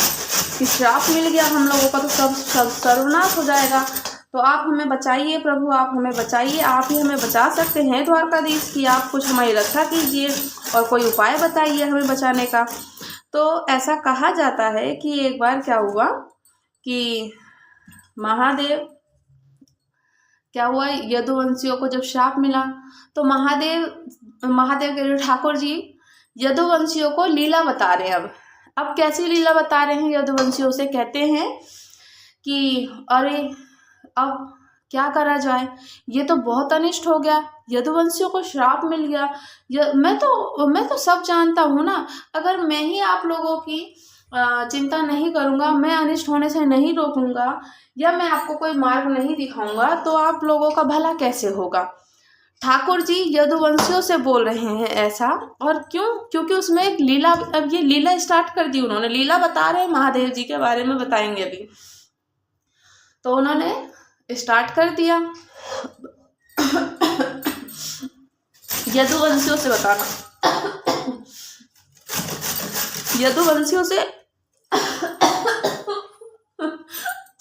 कि श्राप मिल गया हम लोगों का, तो सब सर्वनाश हो जाएगा। तो आप हमें बचाइए प्रभु, आप हमें बचाइए, आप ही हमें बचा सकते हैं द्वारकाधीश की, आप कुछ हमारी रक्षा कीजिए और कोई उपाय बताइए हमें बचाने का। तो ऐसा कहा जाता है कि एक बार क्या हुआ कि महादेव यदुवंशियों को जब श्राप मिला तो महादेव के ठाकुर जी यदुवंशियों को लीला बता रहे हैं। अब कैसी लीला बता रहे हैं यदुवंशियों से, कहते हैं कि अरे अब क्या करा जाए, ये तो बहुत अनिष्ट हो गया, यदुवंशियों को श्राप मिल गया। मैं तो सब जानता हूँ ना, अगर मैं ही आप लोगों की चिंता नहीं करूँगा, मैं अनिष्ट होने से नहीं रोकूंगा या मैं आपको कोई मार्ग नहीं दिखाऊंगा तो आप लोगों का भला कैसे होगा। ठाकुर जी यदुवंशियों से बोल रहे हैं ऐसा, और क्यों? क्योंकि उसमें एक लीला, अब ये लीला स्टार्ट कर दी उन्होंने, लीला बता रहे हैं महादेव जी के बारे में, बताएंगे अभी। तो उन्होंने स्टार्ट कर दिया यदुवंशियों से बताना, यदुवंशियों से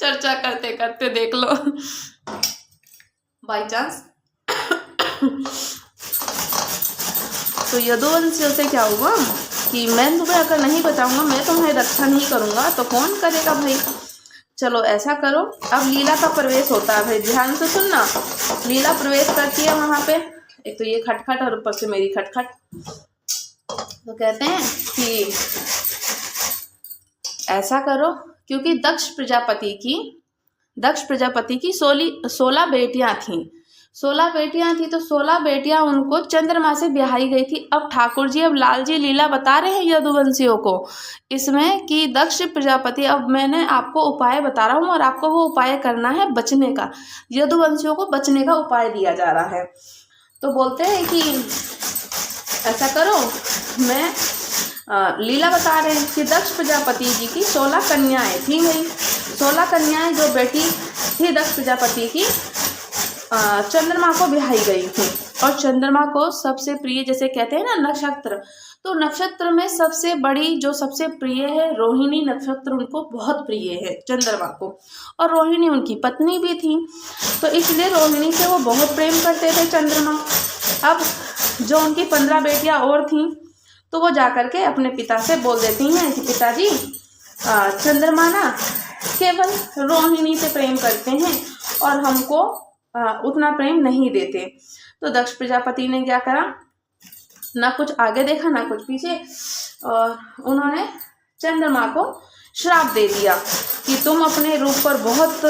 चर्चा करते करते देख लो बाई चांस। तो यदुवंशियों से क्या हुआ कि मैं तुम्हें अगर नहीं बचाऊंगा, मैं तुम्हें रक्षा नहीं करूंगा तो कौन करेगा भाई। चलो ऐसा करो, अब लीला का प्रवेश होता है भाई, ध्यान से सुनना। लीला प्रवेश करती है वहां पे, एक तो ये खटखट और ऊपर से मेरी खटखट। तो कहते हैं कि ऐसा करो, क्योंकि दक्ष प्रजापति की 16 बेटियां थीं। 16 बेटियां थी तो 16 बेटियां उनको चंद्रमा से ब्याही गई थी। अब ठाकुर जी, अब लाल जी लीला बता रहे हैं यदुवंशियों को इसमें कि दक्ष प्रजापति, अब मैंने आपको उपाय बता रहा हूँ और आपको वो उपाय करना है बचने का, यदुवंशियों को बचने का उपाय दिया जा रहा है। तो बोलते हैं कि ऐसा करो, मैं लीला बता रहे हैं कि दक्ष प्रजापति जी की 16 कन्याएं थी भाई। 16 कन्याएं जो बेटी थी दक्ष प्रजापति की, चंद्रमा को ब्याही गई थी। और चंद्रमा को सबसे प्रिय, जैसे कहते हैं ना नक्षत्र, तो नक्षत्र में सबसे बड़ी जो सबसे प्रिय है रोहिणी नक्षत्र, उनको बहुत प्रिय है चंद्रमा को, और रोहिणी उनकी पत्नी भी थी, तो इसलिए रोहिणी से वो बहुत प्रेम करते थे चंद्रमा। अब जो उनकी 15 बेटियां और थीं, तो वो जाकर के अपने पिता से बोल देती हैं कि पिताजी, चंद्रमा ना केवल रोहिणी से प्रेम करते हैं और हमको उतना प्रेम नहीं देते। तो दक्ष प्रजापति ने क्या करा, ना कुछ आगे देखा ना कुछ पीछे, और उन्होंने चंद्रमा को श्राप दे दिया कि तुम अपने रूप पर बहुत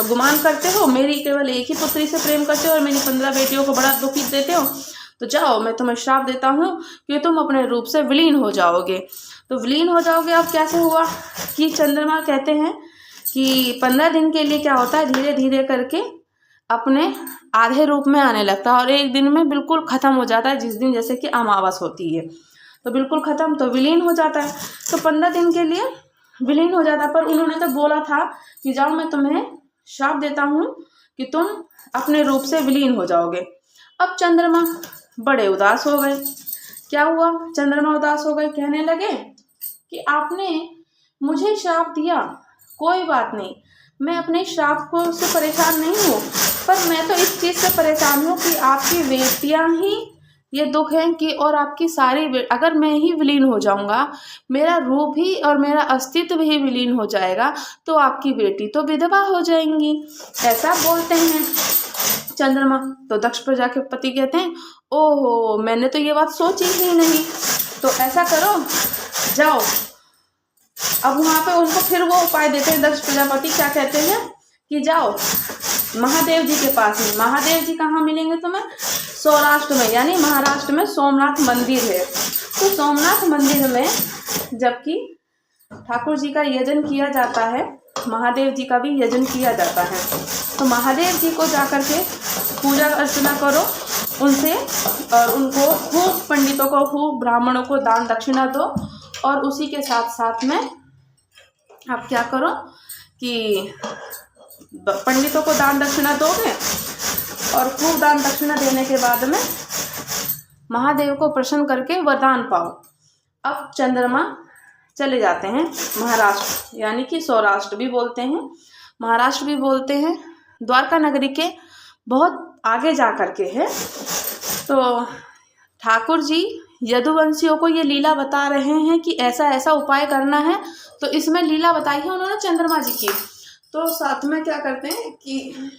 गुमान करते हो, मेरी केवल एक ही पुत्री से प्रेम करते हो और मेरी 15 बेटियों को बड़ा दुखी देते हो, तो जाओ मैं तुम्हें श्राप देता हूँ कि तुम अपने रूप से विलीन हो जाओगे। तो विलीन हो जाओगे। अब कैसे हुआ कि चंद्रमा कहते हैं कि 15 दिन के लिए क्या होता है, धीरे धीरे करके अपने आधे रूप में आने लगता है और एक दिन में बिल्कुल ख़त्म हो जाता है, जिस दिन जैसे कि अमावस होती है तो बिल्कुल ख़त्म, तो विलीन हो जाता है। तो 15 दिन के लिए विलीन हो जाता है, पर उन्होंने तो बोला था कि जाओ मैं तुम्हें श्राप देता हूँ कि तुम अपने रूप से विलीन हो जाओगे। अब चंद्रमा बड़े उदास हो गए। क्या हुआ, चंद्रमा उदास हो गए, कहने लगे कि आपने मुझे श्राप दिया, कोई बात नहीं, मैं अपने श्राप को से परेशान नहीं हूँ, पर मैं तो इस चीज़ से परेशान हूँ कि आपकी बेटियाँ ही ये दुख है कि, और आपकी सारी अगर मैं ही विलीन हो जाऊँगा, मेरा रूप ही और मेरा अस्तित्व ही विलीन हो जाएगा, तो आपकी बेटी तो विधवा हो जाएंगी, ऐसा बोलते हैं चंद्रमा। तो दक्ष प्रजापति कहते हैं, ओहो मैंने तो ये बात सोची ही नहीं। तो ऐसा करो, जाओ। अब वहाँ पे उनको फिर वो उपाय देते हैं दक्ष प्रजापति, क्या कहते हैं कि जाओ महादेव जी के पास में। महादेव जी कहाँ मिलेंगे तुम्हें? सौराष्ट्र में, यानी महाराष्ट्र में सोमनाथ मंदिर है। तो सोमनाथ मंदिर में जबकि ठाकुर जी का यजन किया जाता है, महादेव जी का भी यजन किया जाता है। तो महादेव जी को जाकर के पूजा अर्चना करो उनसे, और उनको खूब पंडितों को, खूब ब्राह्मणों को दान दक्षिणा दो। और उसी के साथ साथ में आप क्या करो कि पंडितों को दान दक्षिणा दोगे, और खूब दान दक्षिणा देने के बाद में महादेव को प्रसन्न करके वरदान पाओ। अब चंद्रमा चले जाते हैं महाराष्ट्र, यानी कि सौराष्ट्र भी बोलते हैं, महाराष्ट्र भी बोलते हैं, द्वारका नगरी के बहुत आगे जा कर के है। तो ठाकुर जी यदुवंशियों को ये लीला बता रहे हैं कि ऐसा ऐसा उपाय करना है। तो इसमें लीला बताई है उन्होंने चंद्रमा जी की। तो साथ में क्या करते हैं कि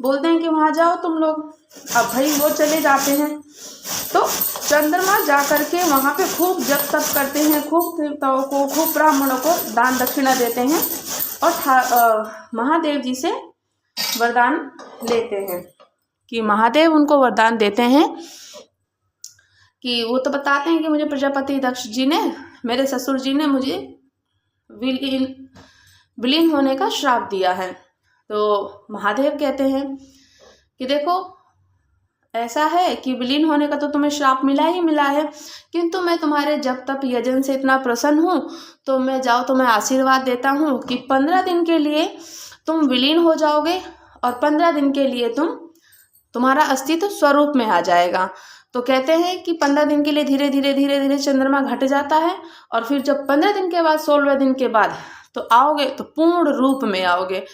बोलते हैं कि वहाँ जाओ तुम लोग। अब भाई वो चले जाते हैं, तो चंद्रमा जा करके वहाँ पे खूब जप तप करते हैं, खूब देवताओं को, खूब ब्राह्मणों को दान दक्षिणा देते हैं, और महादेव जी से वरदान लेते हैं कि महादेव उनको वरदान देते हैं कि वो तो बताते हैं कि मुझे प्रजापति दक्ष जी ने, मेरे ससुर जी ने मुझे विलीन होने का श्राप दिया है। तो महादेव कहते हैं कि देखो ऐसा है कि विलीन होने का तो तुम्हें श्राप मिला ही मिला है, किंतु मैं तुम्हारे जब तप यजन से इतना प्रसन्न हूँ, तो मैं जाओ तुम्हें आशीर्वाद देता हूँ कि 15 दिन के लिए तुम विलीन हो जाओगे, और 15 दिन के लिए तुम्हारा अस्तित्व स्वरूप में आ जाएगा। तो कहते हैं कि 15 दिन के लिए धीरे धीरे धीरे धीरे चंद्रमा घट जाता है, और फिर जब 15 दिन के बाद 16वें दिन के बाद तो आओगे तो पूर्ण रूप में आओगे।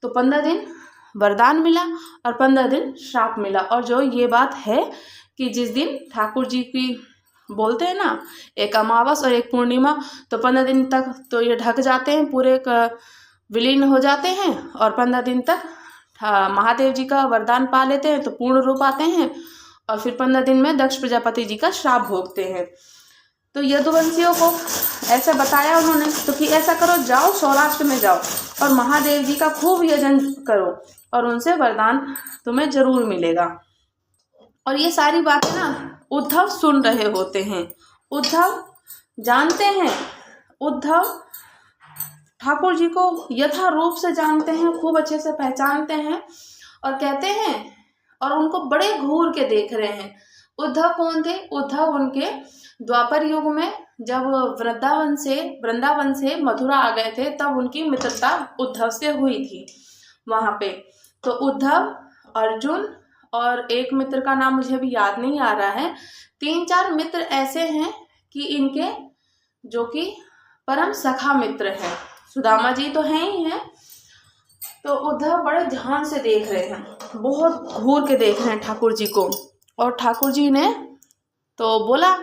तो 15 दिन वरदान मिला और 15 दिन श्राप मिला। और जो ये बात है कि जिस दिन ठाकुर जी की बोलते हैं ना, एक अमावस और एक पूर्णिमा, तो 15 दिन तक तो ये ढक जाते हैं, पूरे विलीन हो जाते हैं, और 15 दिन तक महादेव जी का वरदान पा लेते हैं, तो पूर्ण रूप आते हैं, और फिर 15 दिन में दक्ष प्रजापति जी का श्राप भोगते हैं। तो यदुवंशियों को ऐसा बताया उन्होंने, तो कि ऐसा करो, जाओ सौराष्ट्र में जाओ और महादेव जी का खूब यजन करो, और उनसे वरदान तुम्हें जरूर मिलेगा। और ये सारी बातें ना उद्धव सुन रहे होते हैं। उद्धव जानते हैं, उद्धव ठाकुर जी को यथा रूप से जानते हैं, खूब अच्छे से पहचानते हैं, और कहते हैं, और उनको बड़े घूर के देख रहे हैं। उद्धव कौन थे? उद्धव उनके द्वापर युग में जब वृंदावन से मथुरा आ गए थे, तब उनकी मित्रता उद्धव से हुई थी वहाँ पे। तो उद्धव, अर्जुन, और एक मित्र का नाम मुझे अभी याद नहीं आ रहा है, 3-4 मित्र ऐसे हैं कि इनके जो कि परम सखा मित्र हैं। सुदामा जी तो हैं ही हैं। तो उद्धव बड़े ध्यान से देख रहे हैं, बहुत घूर के देख रहे हैं ठाकुर जी को। और ठाकुर जी ने तो बोला,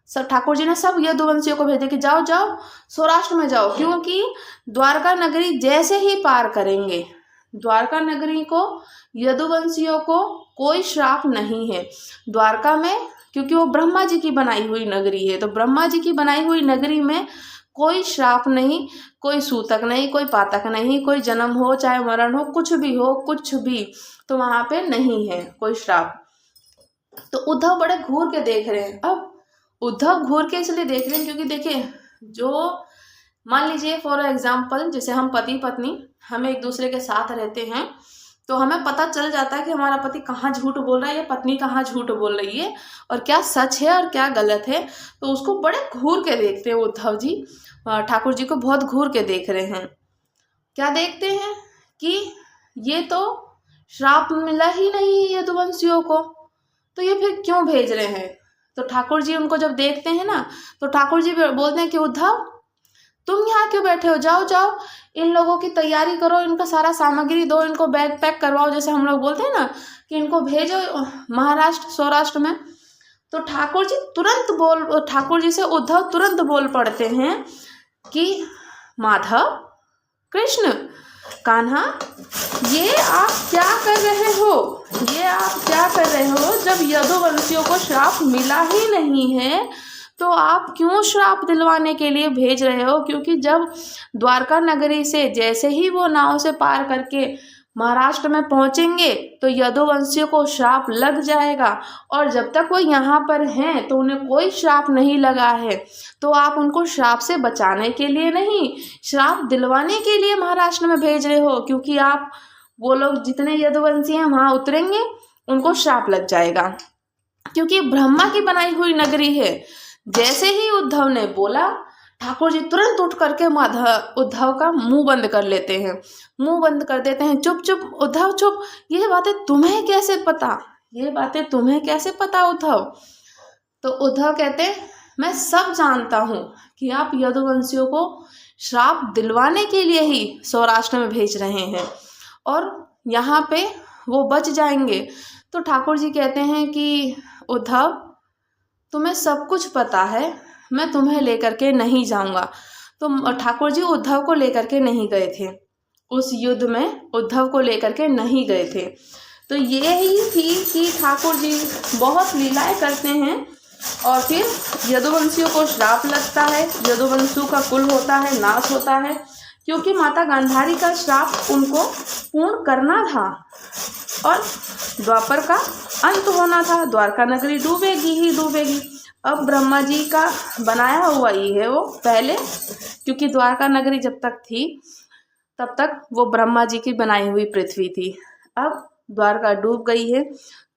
सब ठाकुर जी ने सब यदुवंशियों को भेजे कि जाओ जाओ सौराष्ट्र में जाओ, क्योंकि द्वारका नगरी जैसे ही पार करेंगे, द्वारका नगरी को, यदुवंशियों को कोई श्राप नहीं है द्वारका में, क्योंकि वो ब्रह्मा जी की बनाई हुई नगरी है। तो ब्रह्मा जी की बनाई हुई नगरी में कोई श्राप नहीं, कोई सूतक नहीं, कोई पातक नहीं, कोई जन्म हो चाहे मरण हो, कुछ भी हो, कुछ भी तो वहाँ पे नहीं है कोई श्राप। तो उद्धव बड़े घूर के देख रहे हैं। अब उद्धव घूर के इसलिए देख रहे हैं क्योंकि देखिए, जो मान लीजिए फॉर एग्जाम्पल, जैसे हम पति पत्नी, हम एक दूसरे के साथ रहते हैं, तो हमें पता चल जाता है कि हमारा पति कहाँ झूठ बोल रहा है या पत्नी कहाँ झूठ बोल रही है, और क्या सच है और क्या गलत है। तो उसको बड़े घूर के देखते हैं उद्धव जी, ठाकुर जी को बहुत घूर के देख रहे हैं। क्या देखते हैं कि ये तो श्राप मिला ही नहीं है यदुवंशियों को, तो ये फिर क्यों भेज रहे हैं। तो ठाकुर जी उनको जब देखते हैं ना, तो ठाकुर जी बोलते हैं कि उद्धव तुम यहाँ क्यों बैठे हो, जाओ जाओ इन लोगों की तैयारी करो, इनका सारा सामग्री दो, इनको बैग पैक करवाओ, जैसे हम लोग बोलते हैं ना कि इनको भेजो महाराष्ट्र सौराष्ट्र में। तो ठाकुर जी से उद्धव तुरंत बोल पड़ते हैं कि माधव, कृष्ण, कान्हा, ये आप क्या कर रहे हो, ये आप क्या कर रहे हो, जब यदुवंशियों को श्राप मिला ही नहीं है तो आप क्यों श्राप दिलवाने के लिए भेज रहे हो? क्योंकि जब द्वारका नगरी से जैसे ही वो नाव से पार करके महाराष्ट्र में पहुंचेंगे तो यदुवंशियों को श्राप लग जाएगा, और जब तक वो यहाँ पर हैं तो उन्हें कोई श्राप नहीं लगा है। तो आप उनको श्राप से बचाने के लिए नहीं, श्राप दिलवाने के लिए महाराष्ट्र में भेज रहे हो, क्योंकि आप वो लोग जितने यदुवंशी हैं वहाँ उतरेंगे उनको श्राप लग जाएगा, क्योंकि ब्रह्मा की बनाई हुई नगरी है। जैसे ही उद्धव ने बोला, ठाकुर जी तुरंत उठ करके उद्धव का मुंह बंद कर लेते हैं, मुंह बंद कर देते हैं। चुप चुप उद्धव चुप, ये बातें तुम्हें कैसे पता, ये बातें तुम्हें कैसे पता उद्धव? तो उद्धव कहते मैं सब जानता हूँ कि आप यदुवंशियों को श्राप दिलवाने के लिए ही सौराष्ट्र में भेज रहे हैं और यहाँ पे वो बच जाएंगे। तो ठाकुर जी कहते हैं कि उद्धव तुम्हें सब कुछ पता है, मैं तुम्हें लेकर के नहीं जाऊंगा। तो ठाकुर जी उद्धव को लेकर के नहीं गए थे, उस युद्ध में उद्धव को लेकर के नहीं गए थे। तो ये ही थी कि ठाकुर जी बहुत लीलाएं करते हैं और फिर यदुवंशियों को श्राप लगता है, यदुवंशियों का कुल होता है, नाश होता है, क्योंकि माता गांधारी का श्राप उनको पूर्ण करना था और द्वापर का अंत होना था, द्वारका नगरी डूबेगी ही डूबेगी। अब ब्रह्मा जी का बनाया हुआ ही है वो पहले, क्योंकि द्वारका नगरी जब तक थी तब तक वो ब्रह्मा जी की बनाई हुई पृथ्वी थी। अब द्वारका डूब गई है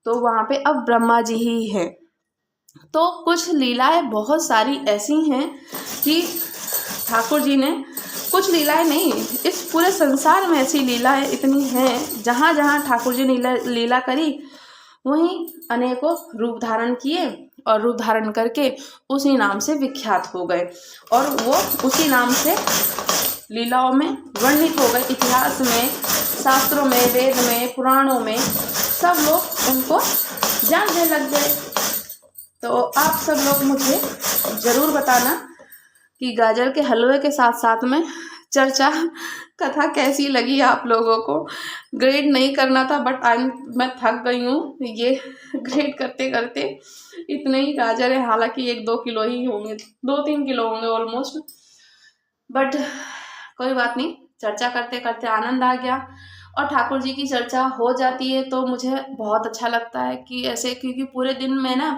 तो वहाँ पे अब ब्रह्मा जी ही हैं। तो कुछ लीलाएं बहुत सारी ऐसी हैं कि ठाकुर जी ने, कुछ लीलाएं नहीं, इस पूरे संसार में ऐसी लीलाएं इतनी हैं, जहाँ जहाँ ठाकुर जी ने लीला करी वहीं अनेकों रूप धारण किए और रूप धारण करके उसी नाम से विख्यात हो गए और वो उसी नाम से लीलाओं में वर्णित हो गए। इतिहास में, शास्त्रों में, वेद में, पुराणों में सब लोग उनको जानने लग गए। तो आप सब लोग मुझे ज़रूर बताना कि गाजर के हलवे के साथ साथ में चर्चा कथा कैसी लगी आप लोगों को। ग्रेड नहीं करना था बट मैं थक गई हूँ ये ग्रेड करते करते। इतने ही गाजर है, हालांकि 1-2 किलो ही होंगे, 2-3 किलो होंगे ऑलमोस्ट, बट कोई बात नहीं, चर्चा करते करते आनंद आ गया। और ठाकुर जी की चर्चा हो जाती है तो मुझे बहुत अच्छा लगता है कि ऐसे, क्योंकि पूरे दिन में ना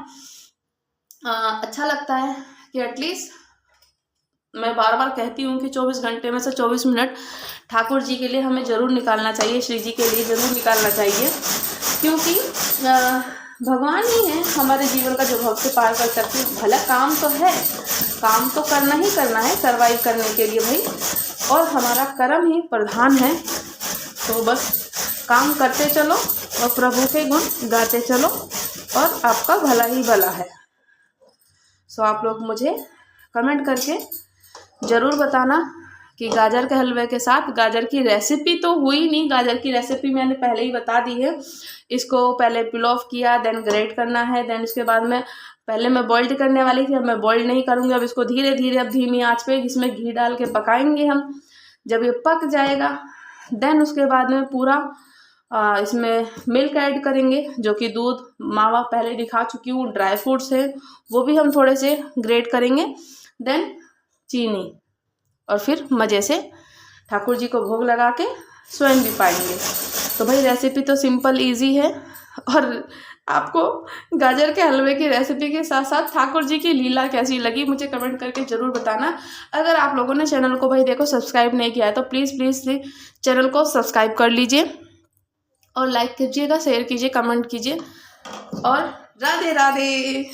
अच्छा लगता है कि एटलीस्ट, मैं बार बार कहती हूँ कि 24 घंटे में से 24 मिनट ठाकुर जी के लिए हमें ज़रूर निकालना चाहिए, श्री जी के लिए ज़रूर निकालना चाहिए, क्योंकि भगवान ही है हमारे जीवन का जो भव से पार कर सकते हैं। भला काम तो है, काम तो करना ही करना है सर्वाइव करने के लिए भाई, और हमारा कर्म ही प्रधान है। तो बस काम करते चलो और प्रभु के गुण गाते चलो और आपका भला ही भला है। सो आप लोग मुझे कमेंट करके ज़रूर बताना कि गाजर के हलवे के साथ, गाजर की रेसिपी तो हुई नहीं, गाजर की रेसिपी मैंने पहले ही बता दी है। इसको पहले पिल ऑफ किया, देन ग्रेट करना है, देन इसके बाद में पहले मैं बॉइल्ड करने वाली थी, अब मैं बॉइल्ड नहीं करूँगी। अब इसको धीरे धीरे, अब धीमी आंच पे इसमें घी डाल के पकाएंगे हम। जब ये पक जाएगा देन उसके बाद में पूरा इसमें मिल्क ऐड करेंगे, जो कि दूध, मावा पहले दिखा चुकी हूँ, ड्राई फ्रूट्स है वो भी हम थोड़े से ग्रेट करेंगे, देन चीनी, और फिर मज़े से ठाकुर जी को भोग लगा के स्वयं भी पाएंगे। तो भाई रेसिपी तो सिंपल इजी है, और आपको गाजर के हलवे की रेसिपी के साथ साथ ठाकुर जी की लीला कैसी लगी मुझे कमेंट करके ज़रूर बताना। अगर आप लोगों ने चैनल को भाई देखो सब्सक्राइब नहीं किया है तो प्लीज़ चैनल को सब्सक्राइब कर लीजिए और लाइक कीजिएगा, शेयर कीजिए, कमेंट कीजिए, और राधे राधे।